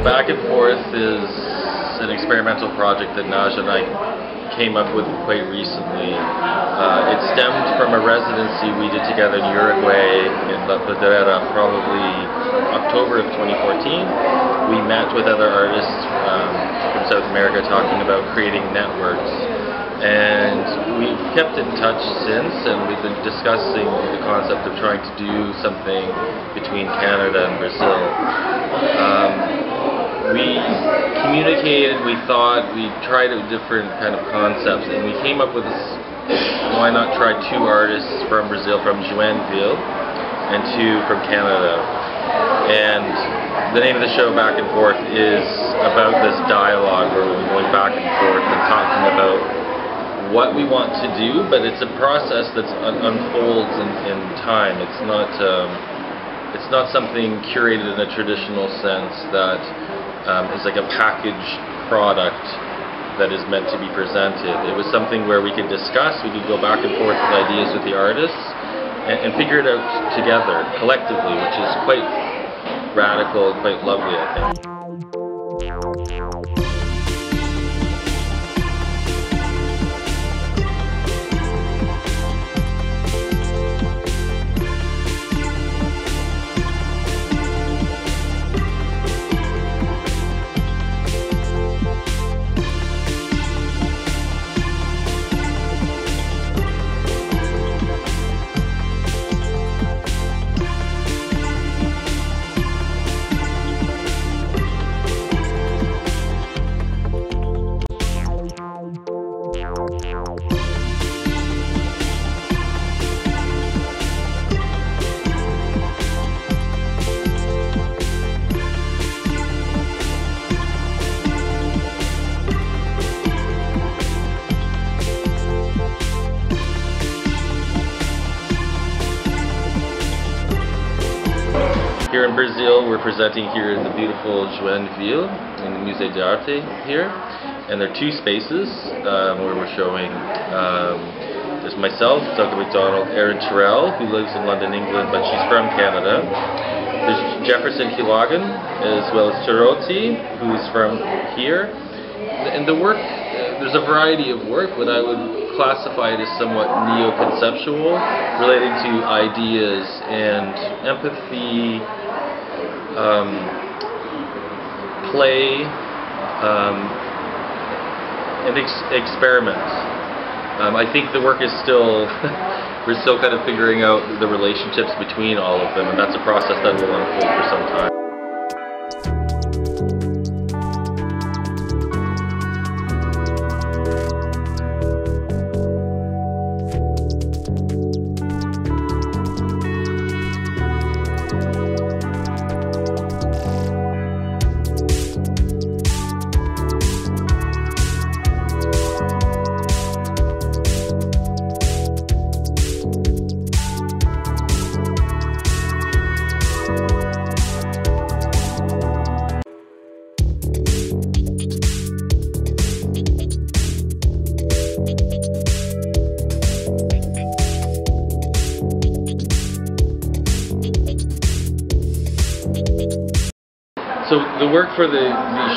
Back and Forth is an experimental project that Nadja and I came up with quite recently. It stemmed from a residency we did together in Uruguay in probably October of 2014. We met with other artists from South America talking about creating networks. And we've kept in touch since, and we've been discussing the concept of trying to do something between Canada and Brazil. We communicated, we thought, we tried out different kind of concepts, and we came up with this, why not try two artists from Brazil, from Joinville, and two from Canada. And the name of the show, Back and Forth, is about this dialogue where we're going back and forth and talking about what we want to do, but it's a process that unfolds in time. It's not something curated in a traditional sense that is like a packaged product that is meant to be presented. It was something where we could discuss, we could go back and forth with ideas with the artists and figure it out together, collectively, which is quite radical, quite lovely, I think. Here in Brazil, we're presenting here in the beautiful Joinville, in the Musée d'Arte here, and there are two spaces where we're showing. There's myself, Duncan MacDonald, Ehryn Torrell, who lives in London, England, but she's from Canada. There's Jefferson Kielwagen, as well as Tirotti, who's from here. And the work, there's a variety of work, but I would classify it as somewhat neo-conceptual, relating to ideas and empathy, play, and experiments. I think the work is still, we're still kind of figuring out the relationships between all of them, and that's a process that will unfold for some time. So the work for the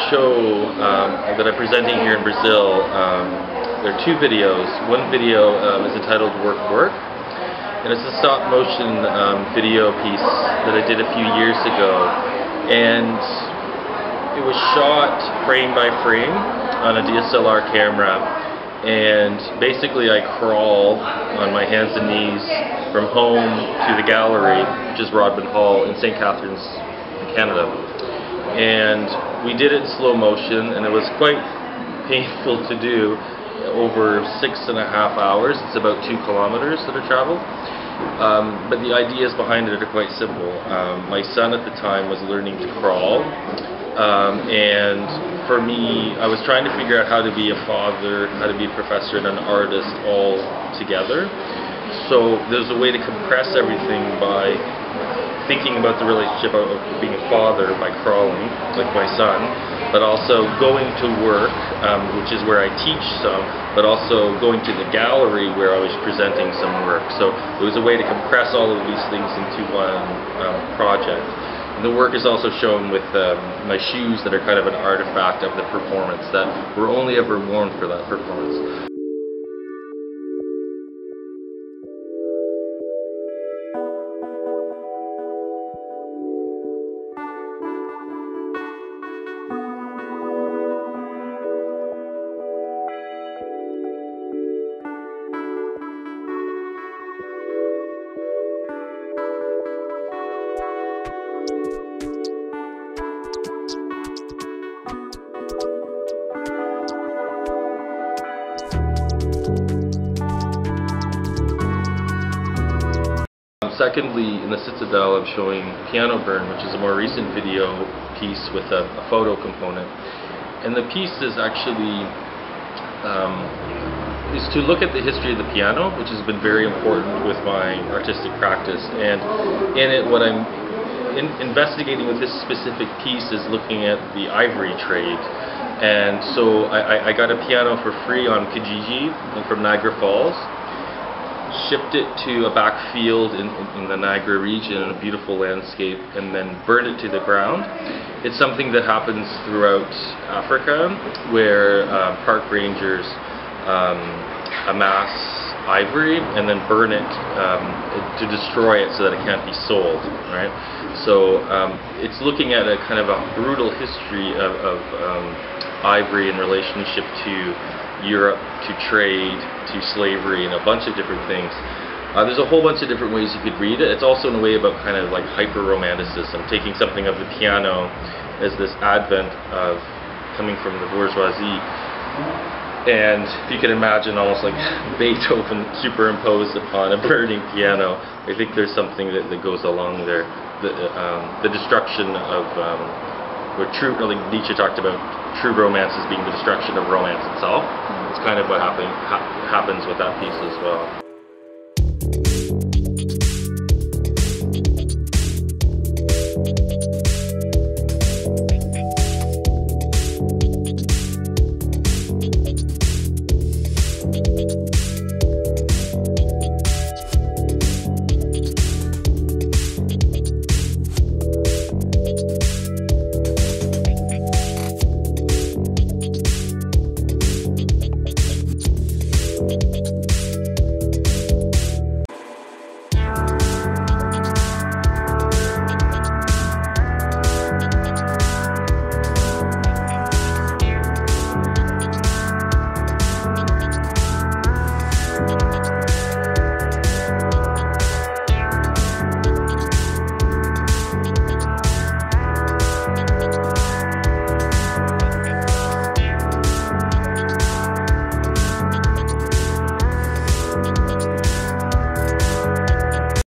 show that I'm presenting here in Brazil, there are two videos. One video is entitled Work Work, and it's a stop motion video piece that I did a few years ago. And It was shot frame by frame on a DSLR camera, and basically I crawl on my hands and knees from home to the gallery, which is Rodman Hall in St. Catharines, Canada. And we did it in slow motion, and it was quite painful to do over 6.5 hours. It's about 2 kilometers that are traveled. But the ideas behind it are quite simple. My son at the time was learning to crawl, and for me, I was trying to figure out how to be a father, how to be a professor, and an artist all together. So there's a way to compress everything by thinking about the relationship of being a father by crawling, like my son, but also going to work, which is where I teach some, but also going to the gallery where I was presenting some work. So it was a way to compress all of these things into one project. And the work is also shown with my shoes that are kind of an artifact of the performance that were only ever worn for that performance. Secondly, in the Citadel, I'm showing Piano Burn, which is a more recent video piece with a photo component. And the piece is actually is to look at the history of the piano, which has been very important with my artistic practice. And in it, what I'm investigating with this specific piece is looking at the ivory trade. And so I got a piano for free on Kijiji from Niagara Falls. Shipped it to a back field in the Niagara region in a beautiful landscape, and then burned it to the ground. It's something that happens throughout Africa, where park rangers amass ivory and then burn it to destroy it so that it can't be sold. Right? So it's looking at a kind of a brutal history of ivory in relationship to Europe, to trade, to slavery, and a bunch of different things. There's a whole bunch of different ways you could read it. It's also in a way about kind of like hyper-romanticism, taking something of the piano as this advent of coming from the bourgeoisie. And if you can imagine almost like Beethoven superimposed upon a burning piano, I think there's something that goes along there. The destruction of where true, like Nietzsche talked about true romance as being the destruction of romance itself. It's kind of what happens with that piece as well.